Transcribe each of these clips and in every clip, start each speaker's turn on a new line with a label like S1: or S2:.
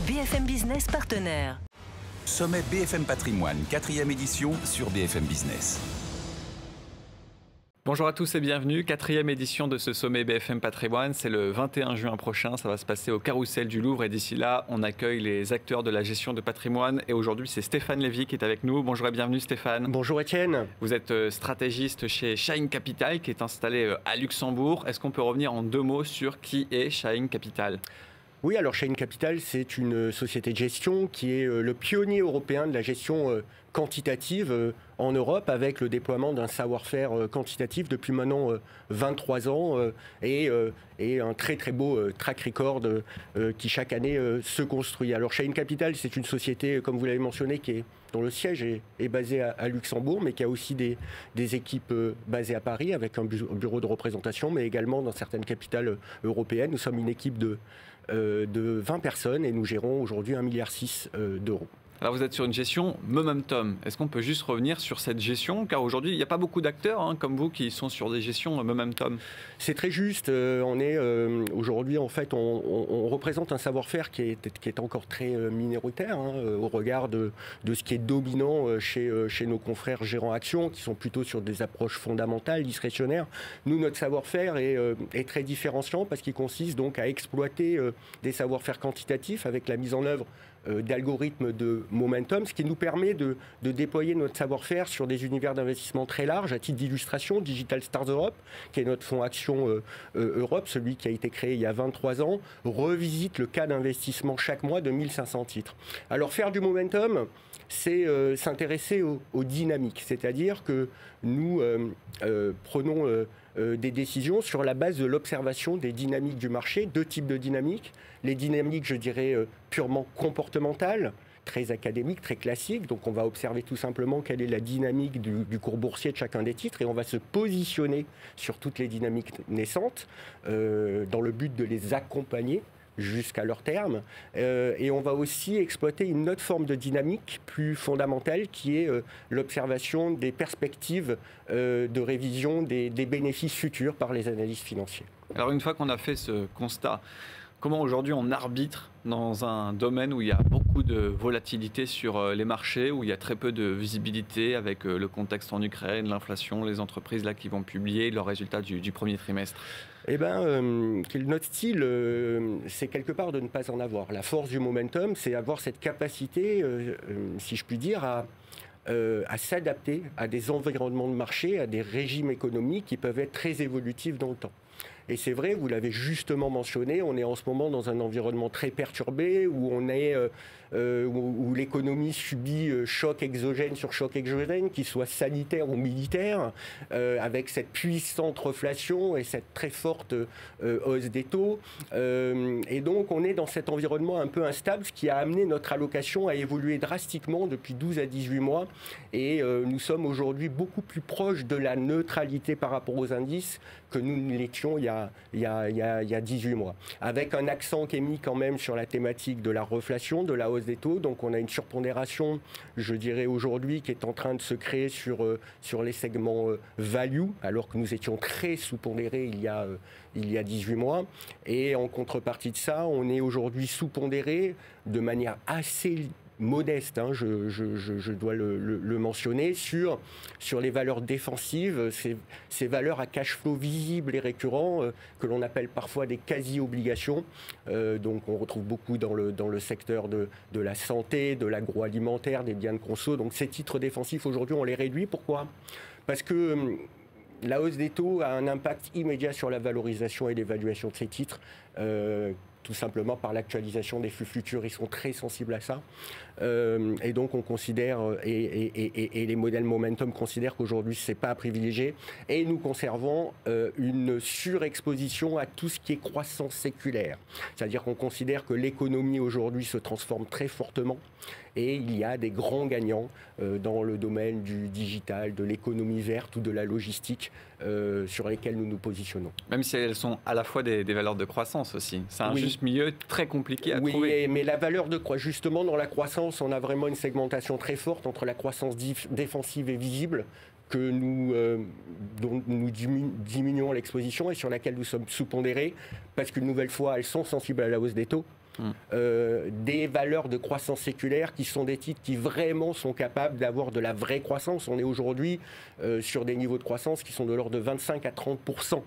S1: BFM Business partenaire.
S2: Sommet BFM Patrimoine, 4e édition sur BFM Business.
S3: Bonjour à tous et bienvenue, 4e édition de ce sommet BFM Patrimoine. C'est le 21 juin prochain, ça va se passer au Carrousel du Louvre et d'ici là, on accueille les acteurs de la gestion de patrimoine. Et aujourd'hui, c'est Stéphane Lévy qui est avec nous. Bonjour et bienvenue Stéphane.
S4: Bonjour Étienne.
S3: Vous êtes stratégiste chez Shine Capital qui est installé à Luxembourg. Est-ce qu'on peut revenir en 2 mots sur qui est Shine Capital ?
S4: Oui, alors Shine Capital, c'est une société de gestion qui est le pionnier européen de la gestion quantitative en Europe, avec le déploiement d'un savoir-faire quantitatif depuis maintenant 23 ans et un très très beau track record qui chaque année se construit. Alors Shine Capital, c'est une société, comme vous l'avez mentionné, dont le siège est basé à Luxembourg, mais qui a aussi des équipes basées à Paris, avec un bureau de représentation, mais également dans certaines capitales européennes. Nous sommes une équipe de 20 personnes et nous gérons aujourd'hui 1,6 milliard d'euros.
S3: Alors vous êtes sur une gestion momentum. Est-ce qu'on peut juste revenir sur cette gestion? Car aujourd'hui, il n'y a pas beaucoup d'acteurs comme vous qui sont sur des gestions momentum.
S4: C'est très juste. On est aujourd'hui, en fait, on représente un savoir-faire qui est encore très minoritaire au regard de ce qui est dominant chez nos confrères gérants actions, qui sont plutôt sur des approches fondamentales, discrétionnaires. Nous, notre savoir-faire est très différenciant parce qu'il consiste donc à exploiter des savoir-faire quantitatifs avec la mise en œuvre d'algorithmes de momentum, ce qui nous permet de déployer notre savoir-faire sur des univers d'investissement très larges. À titre d'illustration, Digital Stars Europe, qui est notre fonds Action Europe, celui qui a été créé il y a 23 ans, revisite le cas d'investissement chaque mois de 1500 titres. Alors faire du momentum, c'est s'intéresser aux dynamiques, c'est-à-dire que nous prenons des décisions sur la base de l'observation des dynamiques du marché, 2 types de dynamiques. Les dynamiques, je dirais, purement comportementales, très académiques, très classiques. Donc on va observer tout simplement quelle est la dynamique du cours boursier de chacun des titres et on va se positionner sur toutes les dynamiques naissantes dans le but de les accompagner jusqu'à leur terme. Et on va aussi exploiter une autre forme de dynamique plus fondamentale qui est l'observation des perspectives de révision des bénéfices futurs par les analystes financiers.
S3: Alors une fois qu'on a fait ce constat, comment aujourd'hui on arbitre dans un domaine où il y a beaucoup de volatilité sur les marchés, où il y a très peu de visibilité avec le contexte en Ukraine, l'inflation, les entreprises là qui vont publier leurs résultats du premier trimestre?
S4: Eh bien, notre style, c'est quelque part de ne pas en avoir. La force du momentum, c'est avoir cette capacité, si je puis dire, à s'adapter à des environnements de marché, à des régimes économiques qui peuvent être très évolutifs dans le temps. Et c'est vrai, vous l'avez justement mentionné, on est en ce moment dans un environnement très perturbé, où l'économie subit choc exogène sur choc exogène, qu'il soit sanitaire ou militaire, avec cette puissante reflation et cette très forte hausse des taux. Et donc on est dans cet environnement un peu instable, ce qui a amené notre allocation à évoluer drastiquement depuis 12 à 18 mois. Et nous sommes aujourd'hui beaucoup plus proches de la neutralité par rapport aux indices que nous ne l'étions il y a 18 mois. Avec un accent qui est mis quand même sur la thématique de la reflation, de la hausse des taux. Donc on a une surpondération, je dirais aujourd'hui, qui est en train de se créer sur les segments value, alors que nous étions très sous-pondérés il y a 18 mois. Et en contrepartie de ça, on est aujourd'hui sous-pondéré de manière assez modeste, je dois le mentionner, sur les valeurs défensives, ces valeurs à cash flow visible et récurrent que l'on appelle parfois des quasi-obligations. Donc on retrouve beaucoup dans le secteur de la santé, de l'agroalimentaire, des biens de conso. Donc ces titres défensifs, aujourd'hui, on les réduit. Pourquoi ? Parce que la hausse des taux a un impact immédiat sur la valorisation et l'évaluation de ces titres, tout simplement par l'actualisation des flux futurs. Ils sont très sensibles à ça. Et donc on considère, et les modèles momentum considèrent qu'aujourd'hui ce n'est pas à privilégier. Et nous conservons une surexposition à tout ce qui est croissance séculaire. C'est-à-dire qu'on considère que l'économie aujourd'hui se transforme très fortement et il y a des grands gagnants dans le domaine du digital, de l'économie verte ou de la logistique sur lesquels nous nous positionnons.
S3: Même si elles sont à la fois des valeurs de croissance aussi. C'est un juste milieu très compliqué à trouver.
S4: Oui, mais la valeur de croissance, justement dans la croissance, on a vraiment une segmentation très forte entre la croissance défensive et visible dont nous diminuons l'exposition et sur laquelle nous sommes sous-pondérés parce qu'une nouvelle fois, elles sont sensibles à la hausse des taux. des valeurs de croissance séculaire qui sont des titres qui vraiment sont capables d'avoir de la vraie croissance. On est aujourd'hui sur des niveaux de croissance qui sont de l'ordre de 25 à 30%.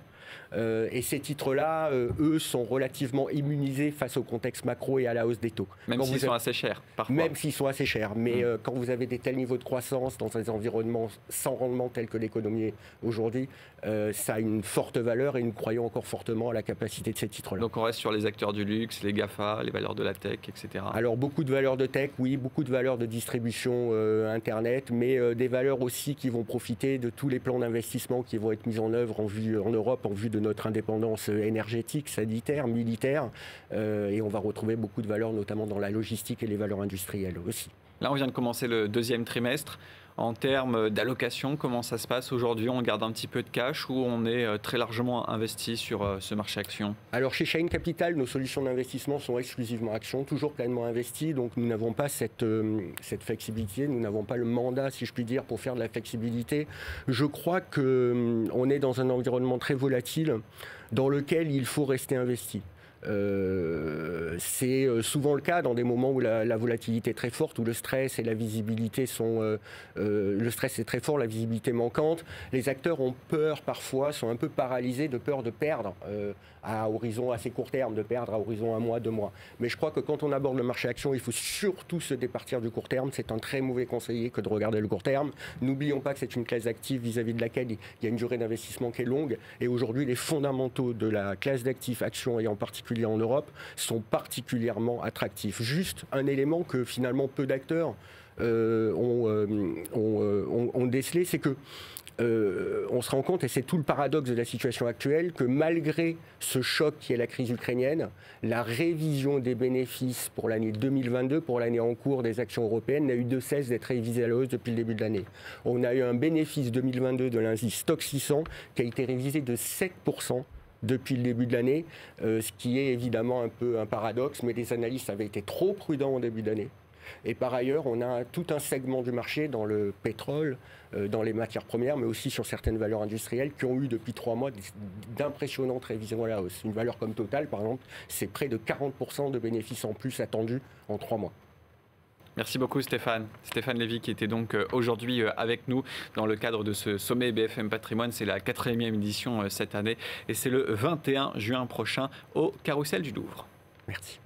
S4: Et ces titres-là, eux, sont relativement immunisés face au contexte macro et à la hausse des taux.
S3: Même s'ils sont assez chers, parfois.
S4: Même s'ils sont assez chers. Mais quand vous avez des tels niveaux de croissance dans des environnements sans rendement tels que l'économie aujourd'hui, ça a une forte valeur et nous croyons encore fortement à la capacité de ces titres-là.
S3: Donc on reste sur les acteurs du luxe, les GAFA, les valeurs de la tech, etc.
S4: Alors beaucoup de valeurs de tech, oui, beaucoup de valeurs de distribution Internet, mais des valeurs aussi qui vont profiter de tous les plans d'investissement qui vont être mis en œuvre en Europe en vue de notre indépendance énergétique, sanitaire, militaire. Et on va retrouver beaucoup de valeurs, notamment dans la logistique et les valeurs industrielles aussi.
S3: Là, on vient de commencer le deuxième trimestre. En termes d'allocation, comment ça se passe aujourd'hui? On garde un petit peu de cash ou on est très largement investi sur ce marché action?
S4: Alors chez Cheyne Capital, nos solutions d'investissement sont exclusivement actions, toujours pleinement investies. Donc nous n'avons pas cette flexibilité, nous n'avons pas le mandat, si je puis dire, pour faire de la flexibilité. Je crois qu'on est dans un environnement très volatile dans lequel il faut rester investi. C'est souvent le cas dans des moments où la volatilité est très forte, où le stress et la visibilité sont... le stress est très fort, la visibilité manquante. Les acteurs ont peur parfois, sont un peu paralysés de peur de perdre à horizon assez court terme, de perdre à horizon 1 mois, 2 mois. Mais je crois que quand on aborde le marché action, il faut surtout se départir du court terme. C'est un très mauvais conseiller que de regarder le court terme. N'oublions pas que c'est une classe d'actifs vis-à-vis de laquelle il y a une durée d'investissement qui est longue. Et aujourd'hui, les fondamentaux de la classe d'actifs actions, et en particulier en Europe, sont particulièrement attractifs. Juste un élément que finalement peu d'acteurs ont décelé, c'est que on se rend compte, et c'est tout le paradoxe de la situation actuelle, que malgré ce choc qui est la crise ukrainienne, la révision des bénéfices pour l'année 2022, pour l'année en cours des actions européennes, n'a eu de cesse d'être révisée à la hausse depuis le début de l'année. On a eu un bénéfice 2022 de l'indice Stoxx 600 qui a été révisé de 7% depuis le début de l'année, ce qui est évidemment un peu un paradoxe, mais les analystes avaient été trop prudents au début d'année. Et par ailleurs, on a tout un segment du marché dans le pétrole, dans les matières premières, mais aussi sur certaines valeurs industrielles qui ont eu depuis 3 mois d'impressionnantes révisions à la hausse. Une valeur comme Total, par exemple, c'est près de 40% de bénéfices en plus attendus en 3 mois.
S3: Merci beaucoup Stéphane. Stéphane Lévy qui était donc aujourd'hui avec nous dans le cadre de ce sommet BFM Patrimoine. C'est la 4e édition cette année et c'est le 21 juin prochain au Carrousel du Louvre.
S4: Merci.